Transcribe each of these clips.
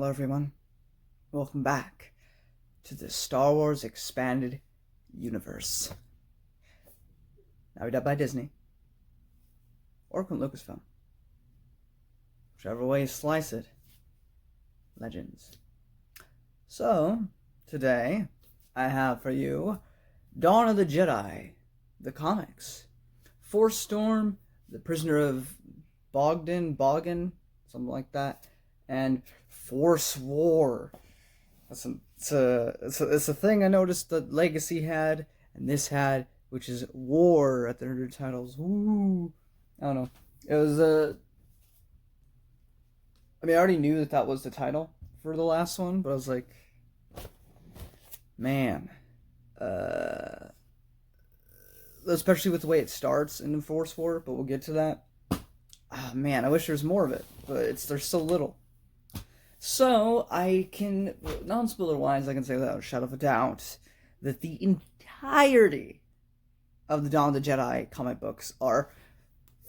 Hello everyone, welcome back to the Star Wars Expanded Universe. Now done by Disney, or from Lucasfilm. Whichever way you slice it, legends. So, today, I have for you Dawn of the Jedi, the comics, Force Storm, the Prisoner of Bogdan, something like that, and Force War. It's a thing I noticed that Legacy had, and this had, which is War at their titles. Ooh. I don't know. It was I already knew that was the title for the last one, but I was like, man, especially with the way it starts in the Force War, but we'll get to that. Oh, man, I wish there was more of it, but there's so little. So, I can, non-spoiler-wise, I can say without a shadow of a doubt that the entirety of the Dawn of the Jedi comic books are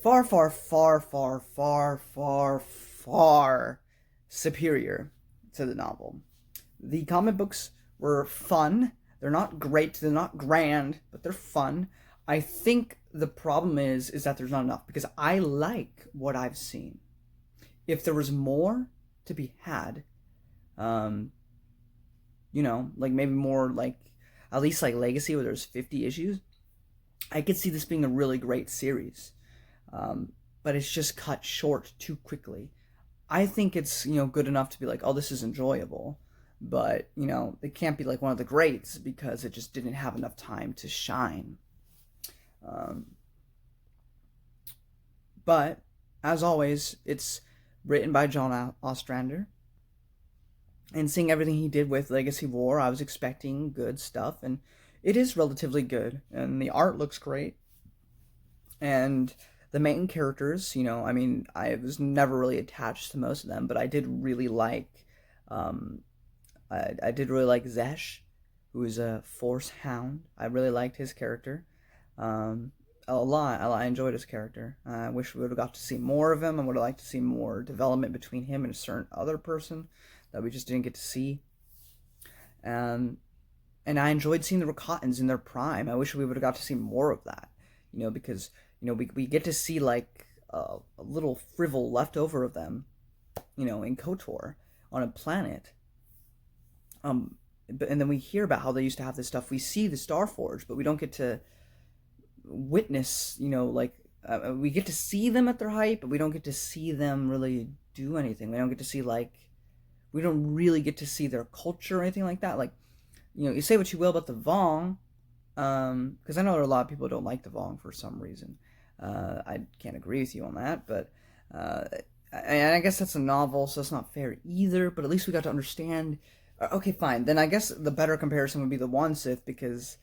far superior to the novel. The comic books were fun. They're not great, they're not grand, but they're fun. I think the problem is that there's not enough, because I like what I've seen. If there was more to be had, like maybe more like, at least like Legacy, where there's 50 issues, I could see this being a really great series. But it's just cut short too quickly. I think it's, good enough to be like, oh, this is enjoyable, but, it can't be like one of the greats because it just didn't have enough time to shine. But, as always, it's written by John Ostrander, and seeing everything he did with Legacy War, I was expecting good stuff, and it is relatively good, and the art looks great, and the main characters, I was never really attached to most of them, but I did really like, I did really like Zesh, who is a Force Hound. I really liked his character, a lot. I enjoyed his character. I wish we would have got to see more of him. I would have liked to see more development between him and a certain other person that we just didn't get to see. And I enjoyed seeing the Rakatans in their prime. I wish we would have got to see more of that, because we get to see like a little frivol left over of them, in KOTOR on a planet. And then we hear about how they used to have this stuff. We see the Starforge, but we don't get to witness, we get to see them at their height, but we don't get to see them really do anything. We don't get to see we don't really get to see their culture or anything like that. Like, you say what you will about the Vong, because I know there are a lot of people who don't like the Vong for some reason. I can't agree with you on that, but and I guess that's a novel, so it's not fair either, but at least we got to understand. Okay, fine. Then I guess the better comparison would be the One Sith, because,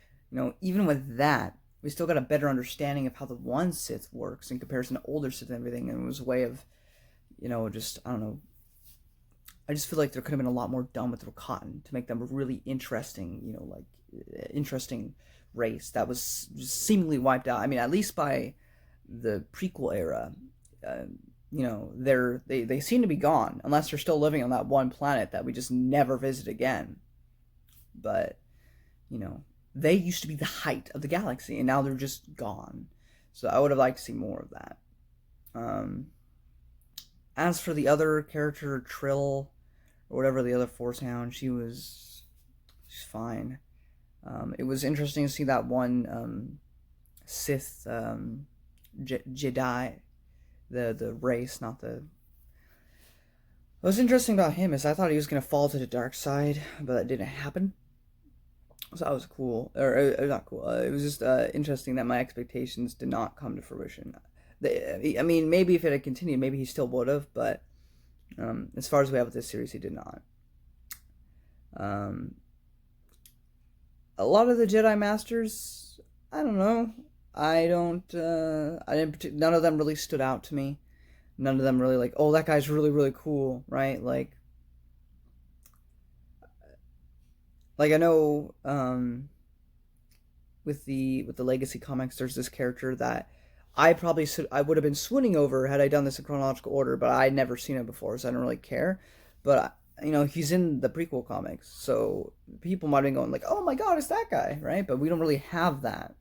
even with that, we still got a better understanding of how the One Sith works in comparison to older Sith and everything, and it was a way of, just, I don't know, I just feel like there could have been a lot more done with Rakatan to make them a really interesting, interesting race that was seemingly wiped out. At least by the prequel era, they seem to be gone, unless they're still living on that one planet that we just never visit again. But, they used to be the height of the galaxy, and now they're just gone. So I would have liked to see more of that. As for the other character, Trill, or whatever, the other Force Hound, she's fine. It was interesting to see that one Sith Jedi, the race, not the... What's interesting about him is I thought he was going to fall to the dark side, but that didn't happen. So that was cool. Or not cool. It was just interesting that my expectations did not come to fruition. Maybe if it had continued, maybe he still would have, but as far as we have with this series, he did not. A lot of the Jedi Masters, I don't know. None of them really stood out to me. None of them really like, oh, that guy's really, really cool, right? Like I know, with the Legacy comics, there's this character that I would have been swooning over had I done this in chronological order, but I'd never seen it before, so I don't really care. But he's in the prequel comics, so people might have been going like, "Oh my God, it's that guy," right? But we don't really have that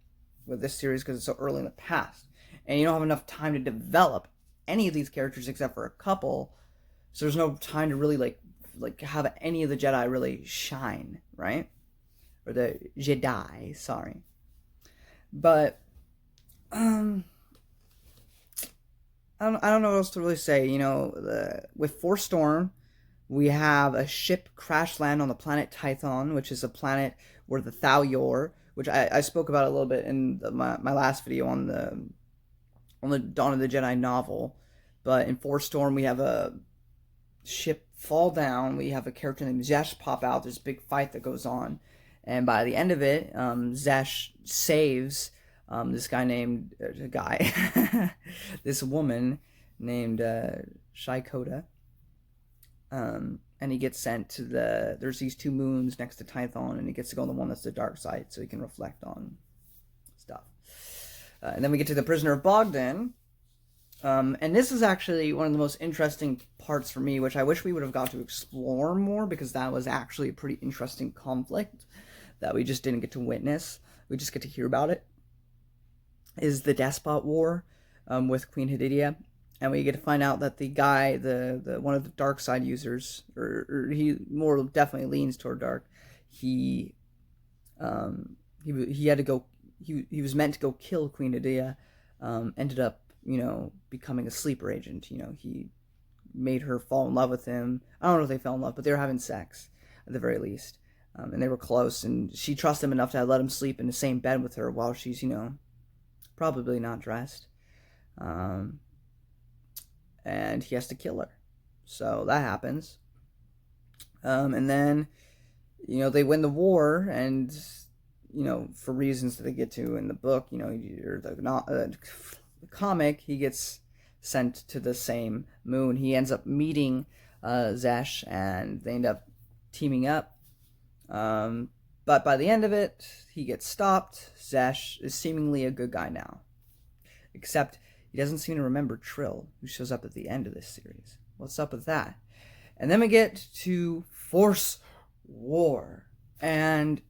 with this series because it's so early in the past, and you don't have enough time to develop any of these characters except for a couple. So there's no time to really like have any of the Jedi really shine, right? Or the Jedi, sorry. But I don't know what else to really say. With Force Storm, we have a ship crash land on the planet Tython, which is a planet where the Thal-Yor, which I spoke about a little bit in my last video on the Dawn of the Jedi novel. But in Force Storm, we have a ship fall down. We have a character named Zesh pop out. There's a big fight that goes on. And by the end of it, Zesh saves this this woman named Shaikota. And he gets sent to there's these two moons next to Tython, and he gets to go on the one that's the dark side so he can reflect on stuff. And then we get to the Prisoner of Bogdan. And this is actually one of the most interesting parts for me, which I wish we would have got to explore more, because that was actually a pretty interesting conflict that we just didn't get to witness. We just get to hear about it. Is the Despot War with Queen Hididia. And we get to find out that the guy, the one of the dark side users, or he more definitely leans toward dark. He had to go. He was meant to go kill Queen Hididia. Ended up, becoming a sleeper agent. He made her fall in love with him. I don't know if they fell in love, but they were having sex at the very least, and they were close. And she trusts him enough to let him sleep in the same bed with her while she's, probably not dressed. And he has to kill her. So that happens. And then, they win the war, and, for reasons that they get to in the book, or the comic, he gets sent to the same moon. He ends up meeting Zesh, and they end up teaming up. But by the end of it, he gets stopped. Zesh is seemingly a good guy now. Except he doesn't seem to remember Trill, who shows up at the end of this series. What's up with that? And then we get to Force War. And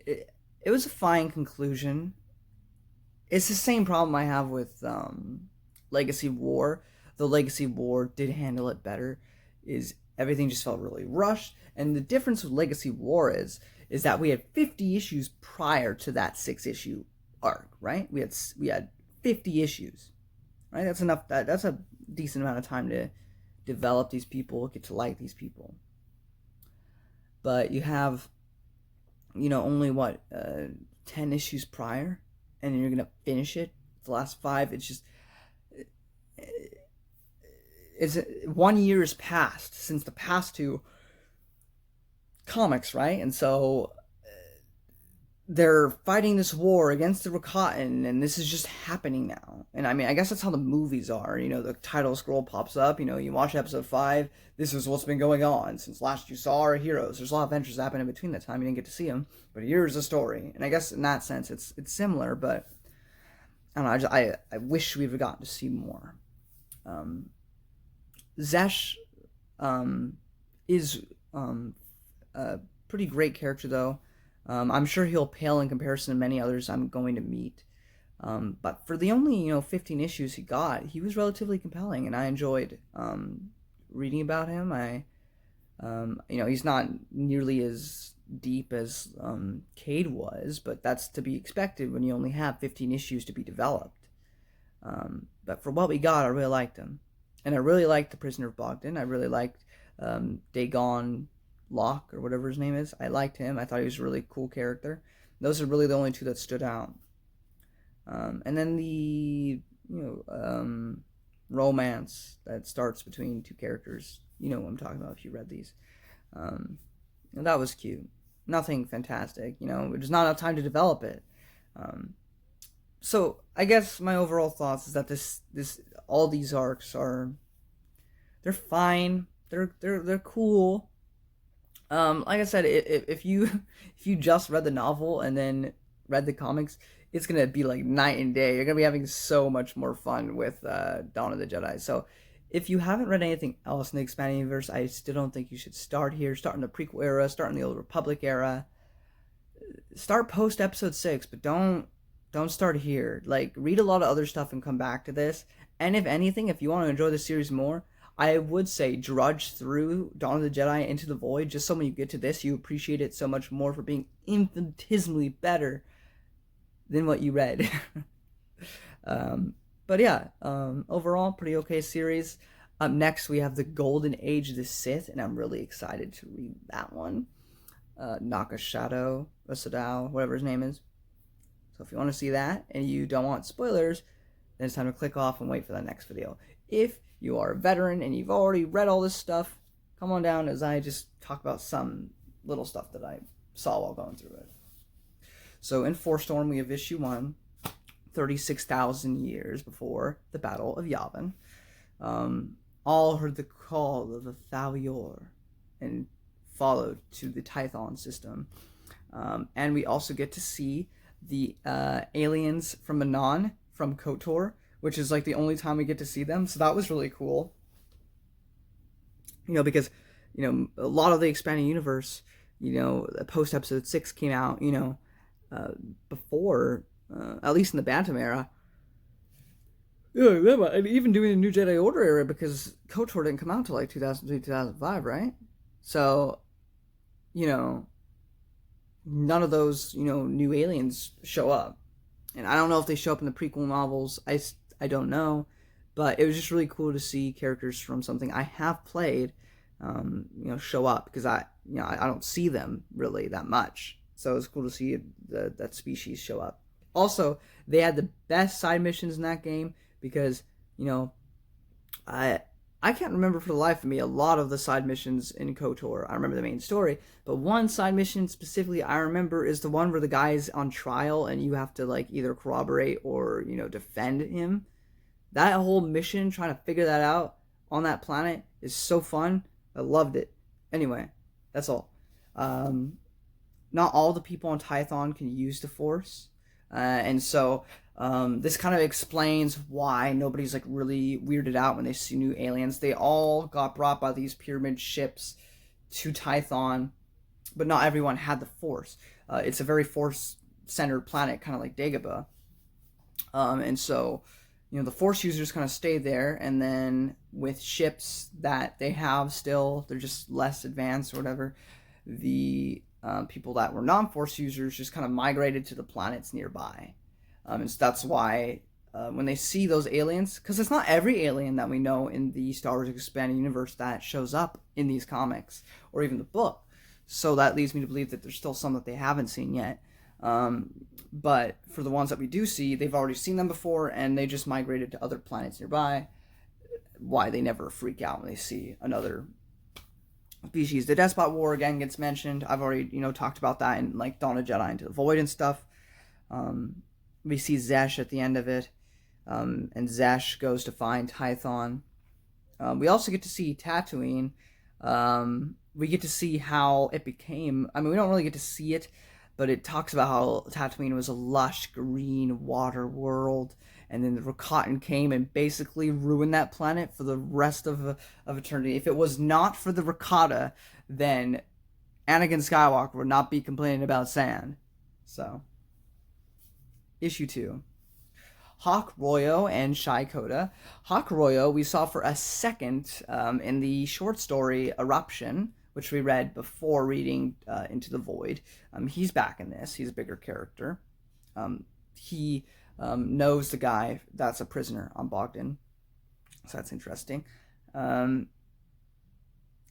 it was a fine conclusion. It's the same problem I have with Legacy War. The Legacy War did handle it better. Is everything just felt really rushed. And the difference with Legacy War is that we had 50 issues prior to that 6-issue arc, right? We had 50 issues, right? That's enough. That's a decent amount of time to develop these people, get to like these people. But you have, only 10 issues prior, and you're gonna finish it. The last 5, it's 1 year has passed since the past 2 comics, right? And so they're fighting this war against the Rakatan, and this is just happening now. And I mean, I guess that's how the movies are. The title scroll pops up. You watch episode 5. This is what's been going on since last you saw our heroes. There's a lot of adventures happening in between that time. You didn't get to see them, but here's the story. And I guess in that sense, it's similar. But I don't know. I wish we'd have gotten to see more. Zesh is a pretty great character, though. I'm sure he'll pale in comparison to many others I'm going to meet. But for the only, 15 issues he got, he was relatively compelling, and I enjoyed reading about him. He's not nearly as deep as Cade was, but that's to be expected when you only have 15 issues to be developed. But for what we got, I really liked him. And I really liked The Prisoner of Bogdan. I really liked Dagon Locke, or whatever his name is. I liked him. I thought he was a really cool character. Those are really the only 2 that stood out. And then the romance that starts between 2 characters. You know what I'm talking about if you read these. And that was cute. Nothing fantastic. There's not enough time to develop it. So I guess my overall thoughts is that this all these arcs they're fine. They're cool. Like I said, if you just read the novel and then read the comics, it's gonna be like night and day. You're gonna be having so much more fun with Dawn of the Jedi. So If you haven't read anything else in the expanded universe, I still don't think you should start here. Start in the prequel era, start in the Old Republic era. Start post episode 6, but don't start here. Like, read a lot of other stuff and come back to this. And if anything, if you want to enjoy the series more, I would say drudge through Dawn of the Jedi Into the Void, just so when you get to this, you appreciate it so much more for being infinitesimally better than what you read. But yeah, overall, pretty okay series. Up next, we have the Golden Age of the Sith, and I'm really excited to read that one. Nakashadow, Osadao, whatever his name is. So if you want to see that, and you don't want spoilers, then it's time to click off and wait for the next video. If you are a veteran and you've already read all this stuff, come on down as I just talk about some little stuff that I saw while going through it. So in Force Storm, we have issue 1, 36,000 years before the Battle of Yavin. All heard the call of the Thalyor and followed to the Tython system. And we also get to see the aliens from Manon, from KOTOR, which is like the only time we get to see them. So that was really cool. Because, a lot of the expanding universe, post episode 6 came out, before, at least in the Bantam era. Yeah, and even doing the New Jedi Order era, because KOTOR didn't come out until like 2003, 2005, right? So, none of those, new aliens show up. And I don't know if they show up in the prequel novels. I don't know. But it was just really cool to see characters from something I have played, show up. Because I don't see them really that much. So it was cool to see that species show up. Also, they had the best side missions in that game. Because, I can't remember for the life of me a lot of the side missions in KOTOR. I remember the main story, but one side mission specifically I remember is the one where the guy's on trial and you have to like either corroborate or, defend him. That whole mission, trying to figure that out on that planet, is so fun. I loved it. Anyway, that's all. Not all the people on Tython can use the Force, and so this kind of explains why nobody's like really weirded out when they see new aliens. They all got brought by these pyramid ships to Tython, but not everyone had the Force. It's a very Force-centered planet, kind of like Dagobah. And so, the Force users kind of stay there, and then with ships that they have still, they're just less advanced or whatever, the people that were non-Force users just kind of migrated to the planets nearby. And so that's why when they see those aliens, because it's not every alien that we know in the Star Wars Expanded Universe that shows up in these comics or even the book. So that leads me to believe that there's still some that they haven't seen yet. But for the ones that we do see, they've already seen them before and they just migrated to other planets nearby. Why they never freak out when they see another species. The Despot War again gets mentioned. I've already, talked about that in like Dawn of Jedi Into the Void and stuff. We see Zesh at the end of it, and Zesh goes to find Tython. We also get to see Tatooine. We get to see how it became. I mean, we don't really get to see it, but it talks about how Tatooine was a lush green water world, and then the Rakatan came and basically ruined that planet for the rest of eternity. If it was not for the Rakata, then Anakin Skywalker would not be complaining about sand. So, issue 2. Hawk Royo and Shai Koda. Hawk Royo we saw for a second in the short story Eruption, which we read before reading Into the Void. He's back in this. He's a bigger character. He knows the guy that's a prisoner on Bogdan. So that's interesting.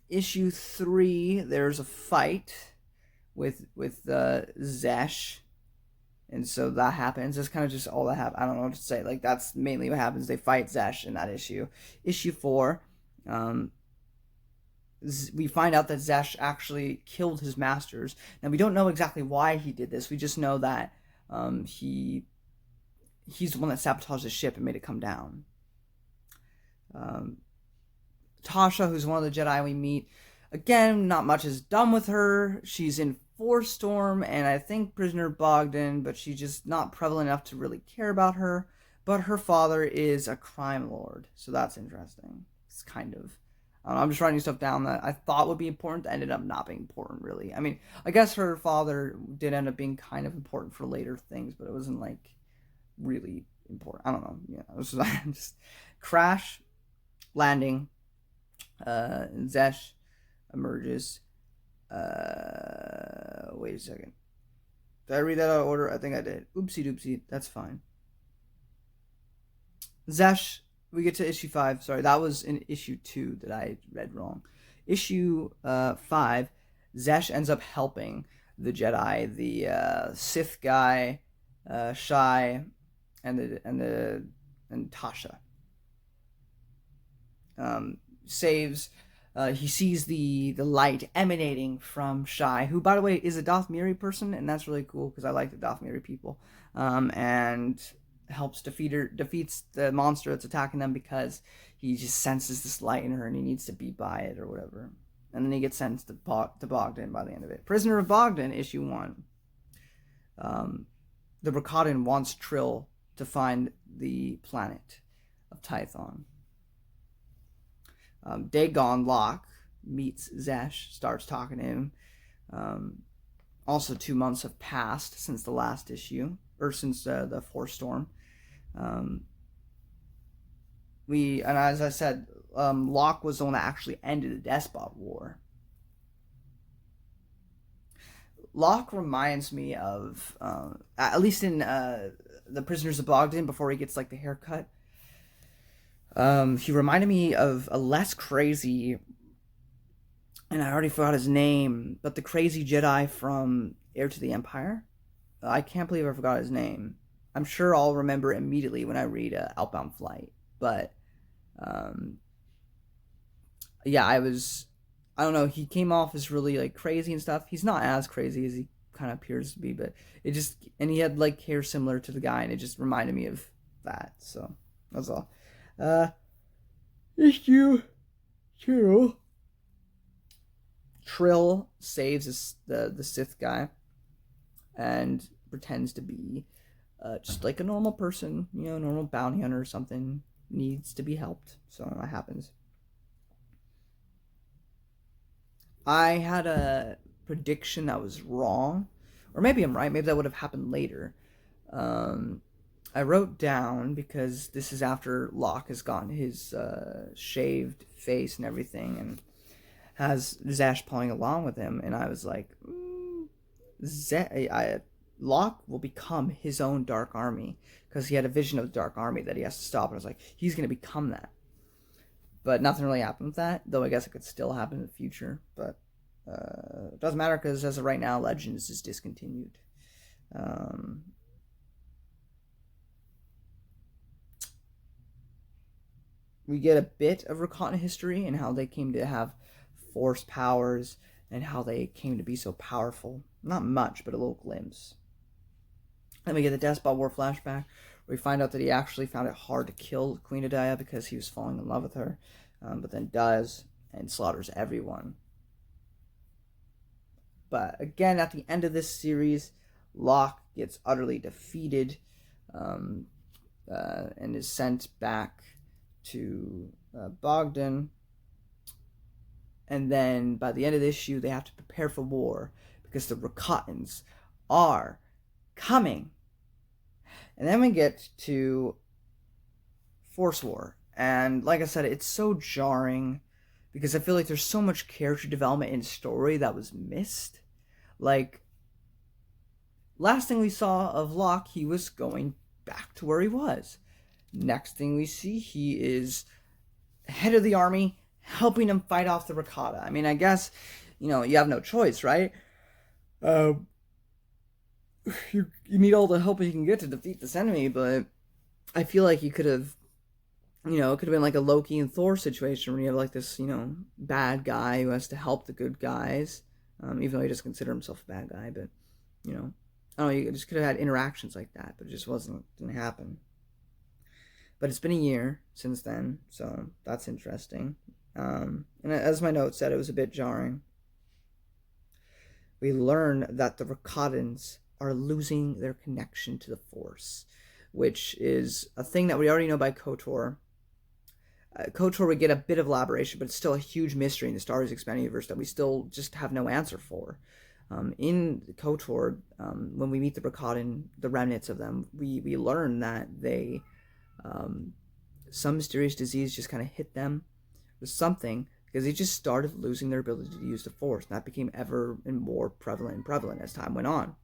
Issue 3, there's a fight with Zesh. And so that happens. It's kind of just all that happens. I don't know what to say. Like, that's mainly what happens. They fight Zesh in that issue. Issue 4, we find out that Zesh actually killed his masters. Now, we don't know exactly why he did this. We just know that he's the one that sabotaged the ship and made it come down. Tasha, who's one of the Jedi we meet, again, not much is done with her. She's in Force Storm and I think Prisoner of Bogdan, but she's just not prevalent enough to really care about her. But her father is a crime lord, so that's interesting. It's kind of, I don't know, I'm just writing stuff down that I thought would be important that ended up not being important, really. I mean, I guess her father did end up being kind of important for later things, but it wasn't like really important. I don't know. Yeah, it was just crash landing. Zesh emerges. Wait a second. Did I read that out of order? I think I did. Oopsie doopsie. That's fine. Zesh, we get to issue 5. Sorry, that was in issue 2 that I read wrong. Issue 5, Zesh ends up helping the Jedi, the Sith guy, Shai, and Tasha. Saves. He sees the light emanating from Shai, who, by the way, is a Dathmiri person, and that's really cool because I like the Dathmiri people. And helps defeats the monster that's attacking them because he just senses this light in her and he needs to be by it or whatever. And then he gets sent to Bogdan by the end of it. Prisoner of Bogdan, issue 1. The Rakadan wants Trill to find the planet of Tython. Dagon Locke meets Zesh, starts talking to him. Also, 2 months have passed since the last issue, or since the Force Storm. And as I said, Locke was the one that actually ended the Despot War. Locke reminds me of, at least in the Prisoners of Bogdan, before he gets like the haircut. He reminded me of a less crazy, and I already forgot his name, but the crazy Jedi from Heir to the Empire. I can't believe I forgot his name. I'm sure I'll remember immediately when I read Outbound Flight. But, yeah, I don't know, he came off as really, like, crazy and stuff. He's not as crazy as he kind of appears to be, but and he had, like, hair similar to the guy, and it just reminded me of that, so that's all. Issue 2. Trill saves the Sith guy and pretends to be just like a normal person, normal bounty hunter or something, needs to be helped. So that happens. I had a prediction that was wrong, or maybe I'm right. Maybe that would have happened later. I wrote down, because this is after Locke has gotten his shaved face and everything, and has Zesh playing along with him, and I was like, Locke will become his own Dark Army, because he had a vision of the Dark Army that he has to stop, and I was like, he's going to become that. But nothing really happened with that, though I guess it could still happen in the future, but it doesn't matter, because as of right now, Legends is discontinued. We get a bit of Rakatan history and how they came to have Force powers and how they came to be so powerful. Not much, but a little glimpse. Then we get the Despot War flashback, where we find out that he actually found it hard to kill Queen Adaya because he was falling in love with her, but then does and slaughters everyone. But again, at the end of this series, Locke gets utterly defeated and is sent back to Bogdan. And then by the end of the issue, they have to prepare for war because the Rakatans are coming. And then we get to Force War. And like I said, it's so jarring because I feel like there's so much character development in story that was missed. Like, last thing we saw of Locke, he was going back to where he was. Next thing we see, he is head of the army, helping him fight off the Rakata. I mean, I guess, you have no choice, right? You need all the help you can get to defeat this enemy, but I feel like you could have, it could have been like a Loki and Thor situation where you have like this, bad guy who has to help the good guys, even though he doesn't consider himself a bad guy, but, I don't know, you just could have had interactions like that, but it just didn't happen. But it's been a year since then, so that's interesting. And as my note said, it was a bit jarring. We learn that the Rakatans are losing their connection to the Force, which is a thing that we already know by KOTOR. KOTOR we get a bit of elaboration, but it's still a huge mystery in the Star Wars Expanded Universe that we still just have no answer for. In KOTOR, when we meet the Rakatan, the remnants of them, we learn that they some mysterious disease just kind of hit them or something, because they just started losing their ability to use the Force. And that became ever and more prevalent as time went on.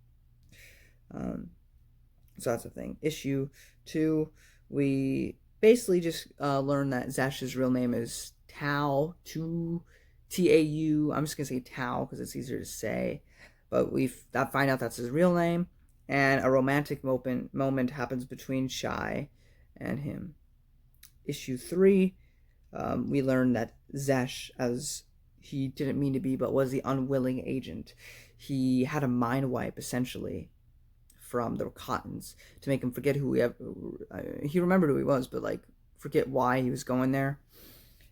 So that's the thing. Issue 2, we basically just learn that Zesh's real name is Tau, T-A-U. I'm just going to say Tau because it's easier to say. But we find out that's his real name. And a romantic moment happens between Shai and him. Issue 3, we learn that Zesh, as he didn't mean to be, but was the unwilling agent. He had a mind wipe, essentially, from the Rakatans to make him forget he remembered who he was, but like forget why he was going there.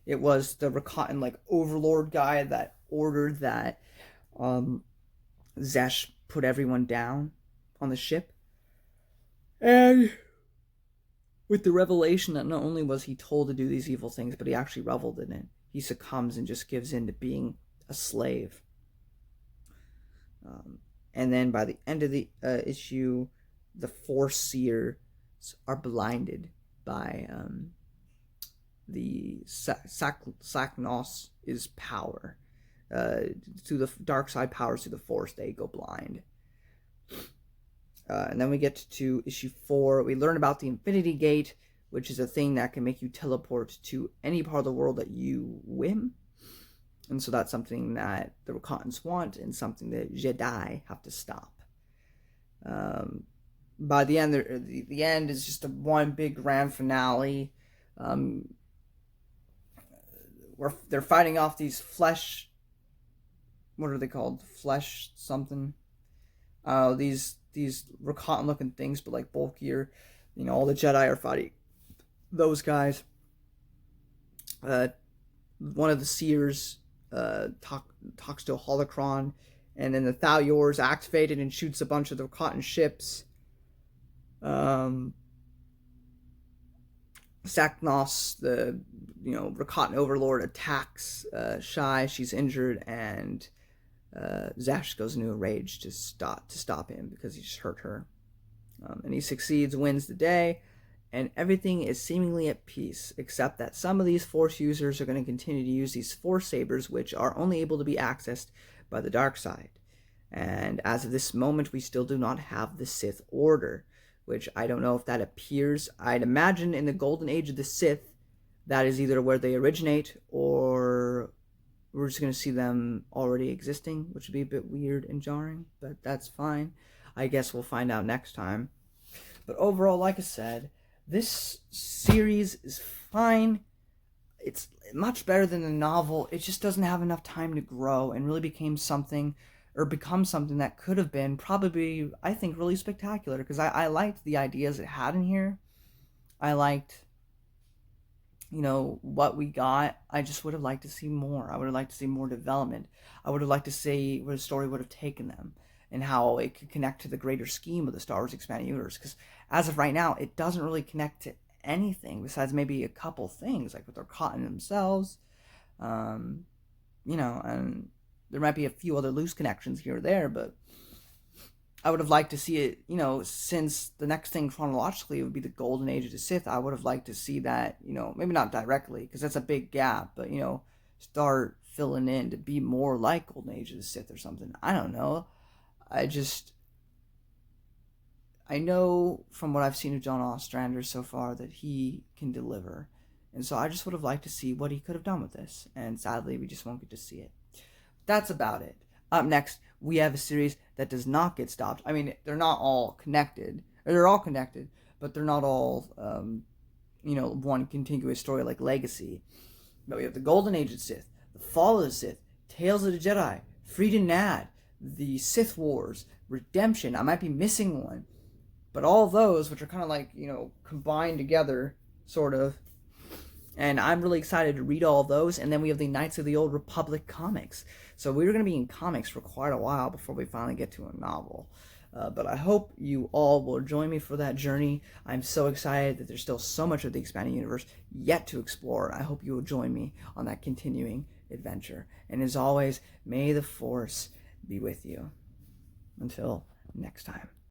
It was the Rakatan like overlord guy that ordered that Zesh put everyone down on the ship. And with the revelation that not only was he told to do these evil things, but he actually reveled in it, he succumbs and just gives in to being a slave. And then by the end of the issue, the Force Seers are blinded by the Saknos' power. Through the dark side powers through the Force, they go blind. And then we get to issue 4. We learn about the Infinity Gate, which is a thing that can make you teleport to any part of the world that you whim. And so that's something that the Rakatans want and something that Jedi have to stop. By the end, the end is just one big grand finale. Where they're fighting off these flesh... What are they called? Flesh something? These Rakatan-looking things, but like bulkier. You know, all the Jedi are fighting those guys. One of the Seers talks to a holocron, and then the Thal-Yor is activated and shoots a bunch of the Rakatan ships. Saknos, the Rakatan overlord, attacks Shai. She's injured, and Zesh goes into a rage to stop him because he just hurt her. And he succeeds, wins the day, and everything is seemingly at peace, except that some of these Force users are going to continue to use these Force sabers, which are only able to be accessed by the dark side. And as of this moment, we still do not have the Sith Order, which I don't know if that appears. I'd imagine in the Golden Age of the Sith, that is either where they originate, or we're just going to see them already existing, which would be a bit weird and jarring, but that's fine. I guess we'll find out next time. But overall, like I said, this series is fine. It's much better than the novel. It just doesn't have enough time to grow and really become something that could have been probably, I think, really spectacular. Because I liked the ideas it had in here. I liked, what we got. I just would have liked to see more. I would have liked to see more development. I would have liked to see where the story would have taken them and how it could connect to the greater scheme of the Star Wars Expanded Universe. Because as of right now, it doesn't really connect to anything besides maybe a couple things, like with their cotton themselves. And there might be a few other loose connections here or there, but I would have liked to see it, since the next thing chronologically would be the Golden Age of the Sith. I would have liked to see that, maybe not directly, because that's a big gap, but, start filling in to be more like Golden Age of the Sith or something. I don't know. I know from what I've seen of John Ostrander so far that he can deliver. And so I just would have liked to see what he could have done with this. And sadly, we just won't get to see it. That's about it. Up next, we have a series that does not get stopped. I mean, they're not all connected. They're all connected, but they're not all, one contiguous story like Legacy. But we have the Golden Age of Sith, the Fall of the Sith, Tales of the Jedi, Freed and Nad, the Sith Wars, Redemption. I might be missing one. But all those, which are kind of like, combined together, sort of. And I'm really excited to read all of those. And then we have the Knights of the Old Republic comics. So we're going to be in comics for quite a while before we finally get to a novel. But I hope you all will join me for that journey. I'm so excited that there's still so much of the expanding universe yet to explore. I hope you will join me on that continuing adventure. And as always, may the Force be with you. Until next time.